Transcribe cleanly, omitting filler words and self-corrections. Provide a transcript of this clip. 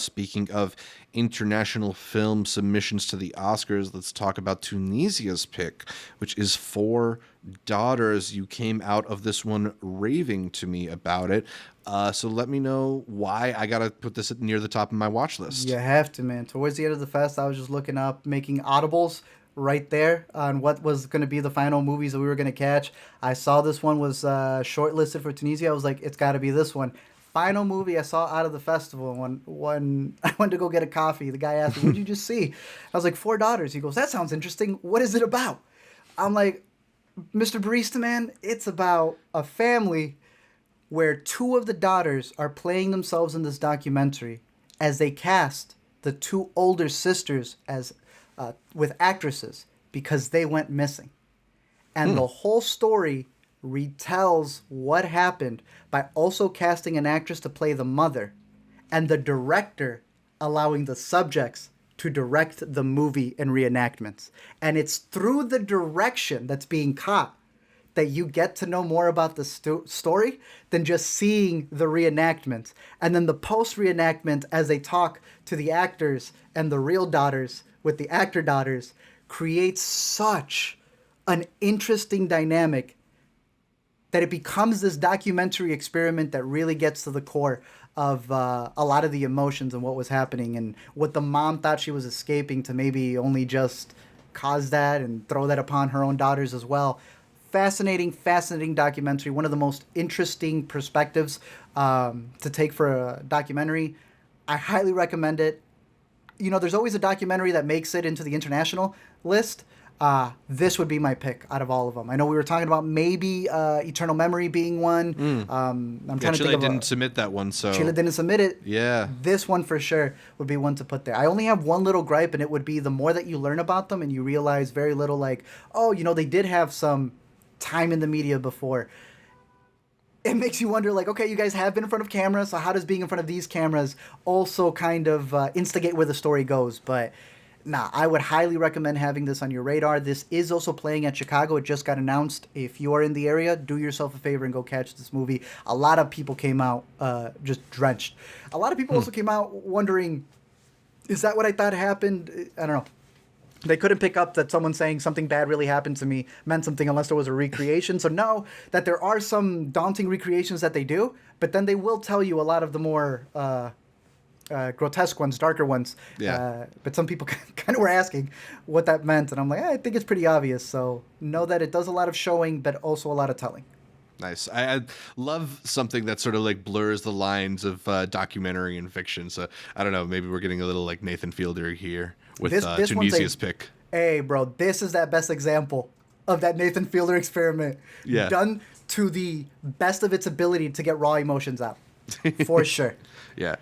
speaking of international film submissions to the Oscars, let's talk about Tunisia's pick, which is Four Daughters. You came out of this one raving to me about it. So let me know why I got to put this near the top of my watch list. You have to, man. Towards the end of the fest, I was just looking up, making audibles right there on what was going to be the final movies that we were going to catch. I saw this one was shortlisted for Tunisia. I was like, it's got to be this one. Final movie I saw out of the festival. When I went to go get a coffee, the guy asked me, "What did you just see?" I was like, Four Daughters. He goes, "That sounds interesting. What is it about?" I'm like, Mr. Barista Man, it's about a family where two of the daughters are playing themselves in this documentary as they cast the two older sisters as with actresses because they went missing. And the whole story retells what happened by also casting an actress to play the mother and the director allowing the subjects to direct the movie and reenactments. And it's through the direction that's being caught that you get to know more about the story than just seeing the reenactment. And then the post-reenactment as they talk to the actors and the real daughters with the actor daughters creates such an interesting dynamic that it becomes this documentary experiment that really gets to the core of a lot of the emotions and what was happening and what the mom thought she was escaping to maybe only just cause that and throw that upon her own daughters as well. Fascinating documentary. One of the most interesting perspectives to take for a documentary. I highly recommend it. You know, there's always a documentary that makes it into the international list. This would be my pick out of all of them. I know we were talking about maybe Eternal Memory being one. I'm trying to Chile think of didn't submit that one, so Chile didn't submit it. Yeah. This one for sure would be one to put there. I only have one little gripe, and it would be the more that you learn about them and you realize very little, like, oh, you know, they did have some time in the media before. It makes you wonder, like, okay, you guys have been in front of cameras, so how does being in front of these cameras also kind of instigate where the story goes? But nah, I would highly recommend having this on your radar. This is also playing at Chicago. It just got announced. If you are in the area, do yourself a favor and go catch this movie. A lot of people came out just drenched. A lot of people also came out wondering, is that what I thought happened? I don't know. They couldn't pick up that someone saying something bad really happened to me meant something unless there was a recreation. So know that there are some daunting recreations that they do, but then they will tell you a lot of the more grotesque ones, darker ones. Yeah. But some people kind of were asking what that meant, and I'm like, I think it's pretty obvious. So know that it does a lot of showing, but also a lot of telling. Nice. I love something that sort of like blurs the lines of documentary and fiction. So I don't know, maybe we're getting a little like Nathan Fielder here with This Tunisia's pick. Hey, bro, this is that best example of that Nathan Fielder experiment. Yeah. Done to the best of its ability to get raw emotions out. For sure. Yeah.